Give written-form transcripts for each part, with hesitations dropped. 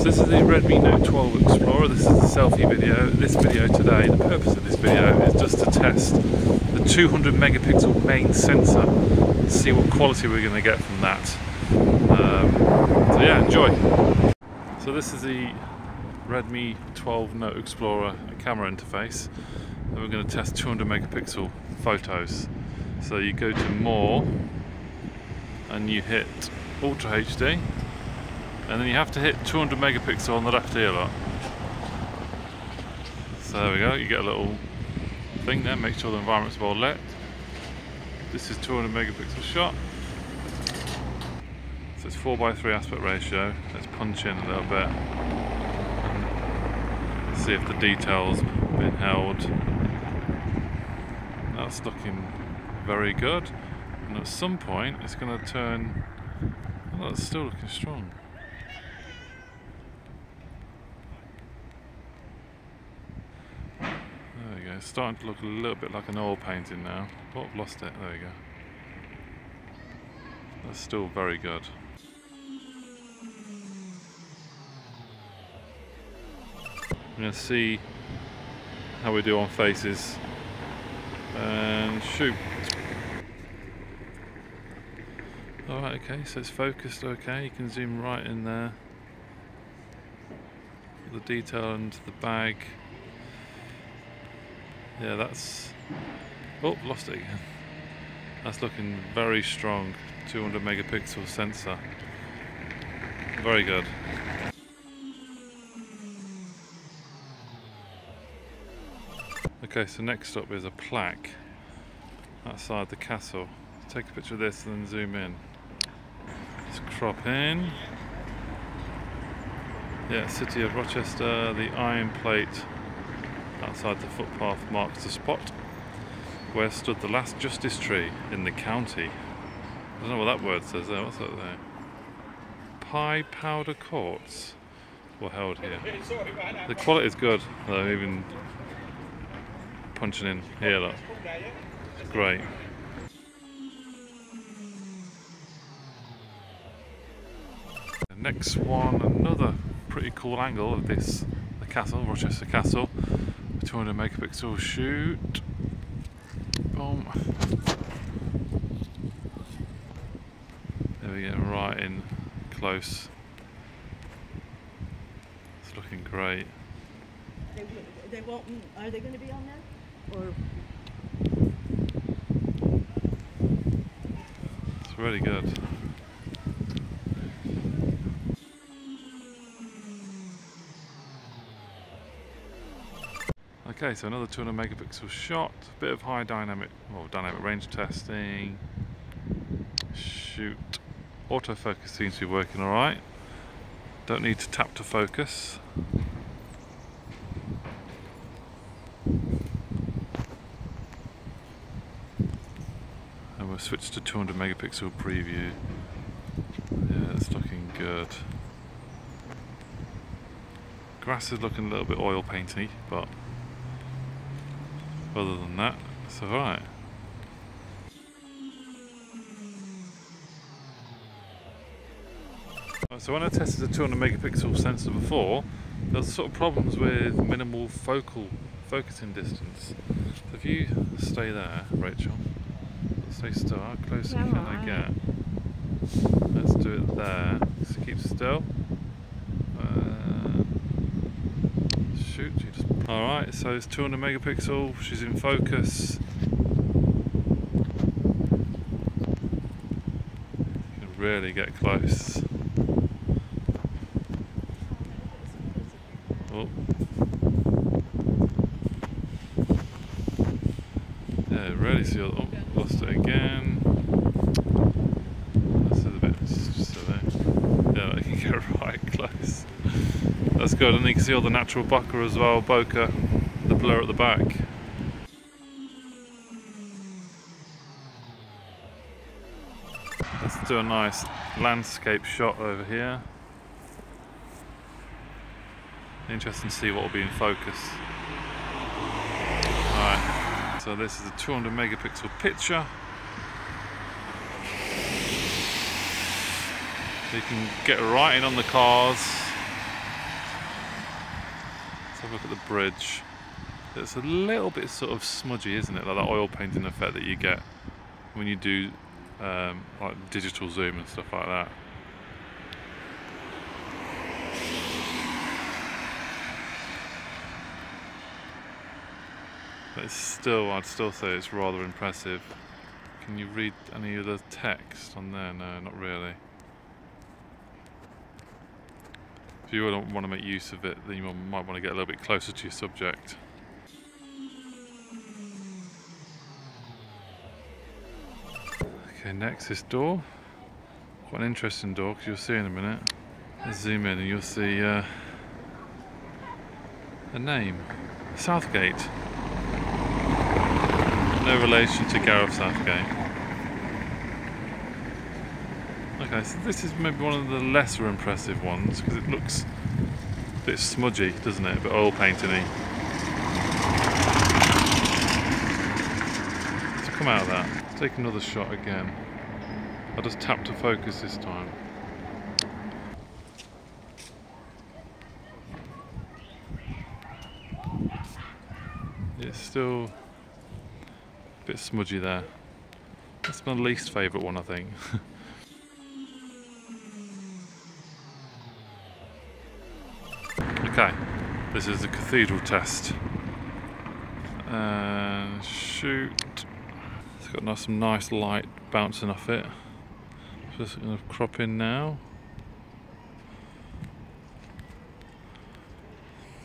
This is the Redmi Note 12 Explorer. This is a selfie video. This video today, the purpose of this video is just to test the 200 megapixel main sensor and see what quality we're going to get from that. So yeah, enjoy. So this is the Redmi 12 Note Explorer camera interface, and we're going to test 200 megapixel photos. So you go to More and you hit Ultra HD, and then you have to hit 200 megapixel on the left here, look. So there we go, you get a little thing there, make sure the environment's well lit. This is 200 megapixel shot. So it's 4:3 aspect ratio. Let's punch in a little bit and see if the detail's been held. That's looking very good. And at some point it's going to turn, oh, it's still looking strong. It's starting to look a little bit like an oil painting now. Oh, I've lost it. There we go. That's still very good. I'm going to see how we do on faces. And shoot. Alright, okay, so it's focused okay. You can zoom right in there. The detail into the bag. Yeah, that's... oh, lost it again. That's looking very strong. 200 megapixel sensor. Very good. Okay, so next up is a plaque outside the castle. Take a picture of this and then zoom in. Just crop in. Yeah, City of Rochester, the iron plate outside the footpath marks the spot where stood the last justice tree in the county. I don't know what that word says there. What's that there? Pie powder courts were held here. The quality is good, though, even punching in here, look. It's great. The next one, another pretty cool angle of this, the castle, Rochester Castle. 200 megapixel shoot. Boom. There we go, right in close. It's looking great. They won't. Are they going to be on there? Or it's really good. Okay, so another 200 megapixel shot, a bit of high dynamic range testing. Shoot. Autofocus seems to be working alright. Don't need to tap to focus. And we'll switch to 200 megapixel preview. Yeah, it's looking good. Grass is looking a little bit oil painty, but other than that, it's alright. So when I tested the 200 megapixel sensor before, there was sort of problems with minimal focusing distance. So if you stay there, Rachel, stay still, how close can I get? Let's do it there. Just keep still. Shoot, you just... Alright, so it's 200 megapixel, she's in focus. You can really get close. Oh. Yeah, really see. Oh, lost it again. This is a bit silly. Yeah, I can get right close. That's good, and you can see all the natural bokeh as well, the blur at the back. Let's do a nice landscape shot over here. Interesting to see what will be in focus. Alright, so this is a 200 megapixel picture. You can get right in on the cars. have a look at the bridge. It's a little bit sort of smudgy, isn't it? Like that oil painting effect that you get when you do like digital zoom and stuff like that. But it's still, I'd still say it's rather impressive. Can you read any of the text on there? No, not really. If you want to make use of it, then you might want to get a little bit closer to your subject. Okay, next, this door. Quite an interesting door, because you'll see in a minute. Let's zoom in and you'll see a name. Southgate. No relation to Gareth Southgate. Okay, so this is maybe one of the lesser impressive ones, because it looks a bit smudgy, doesn't it? A bit oil painting-y. So come out of that. Let's take another shot again. I'll just tap to focus this time. It's still a bit smudgy there. That's my least favourite one, I think. Okay, this is the cathedral test. And shoot. It's got some nice light bouncing off it. Just going to crop in now.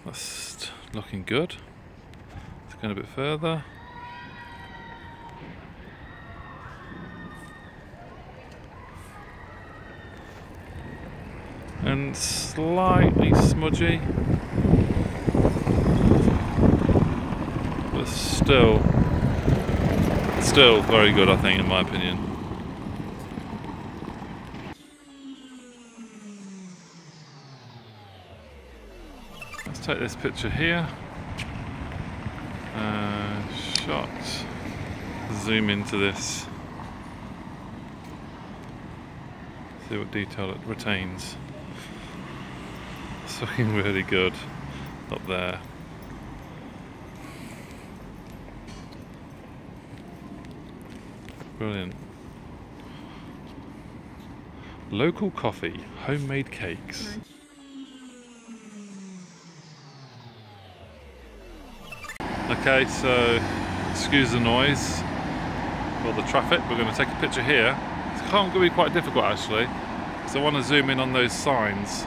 That's looking good. Let's go a bit further. And slightly smudgy, but still very good, I think, in my opinion. Let's take this picture here. Shot. Zoom into this. See what detail it retains. It's looking really good up there. Brilliant. Local coffee, homemade cakes. Okay, so excuse the noise or the traffic. We're going to take a picture here. It's going to be quite difficult actually, so I want to zoom in on those signs.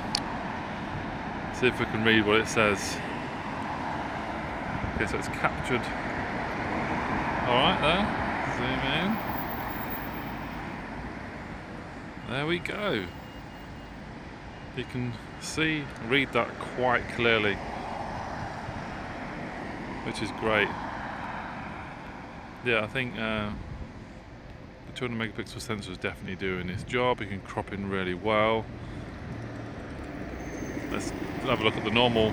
See if we can read what it says. Okay, so it's captured. Alright there, zoom in. There we go. You can see, read that quite clearly, which is great. Yeah, I think the 200 megapixel sensor is definitely doing its job. You can crop in really well. Let's have a look at the normal.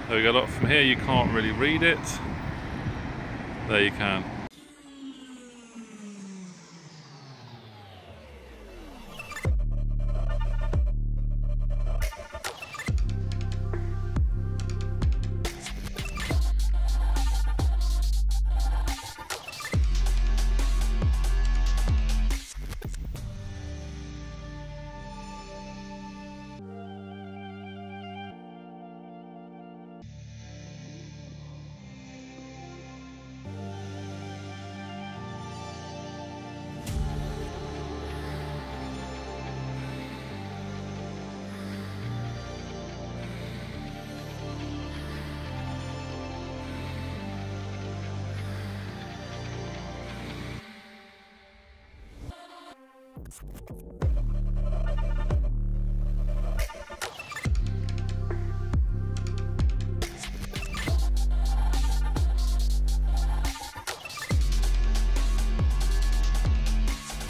There we go, look, from here you can't really read it. There you can.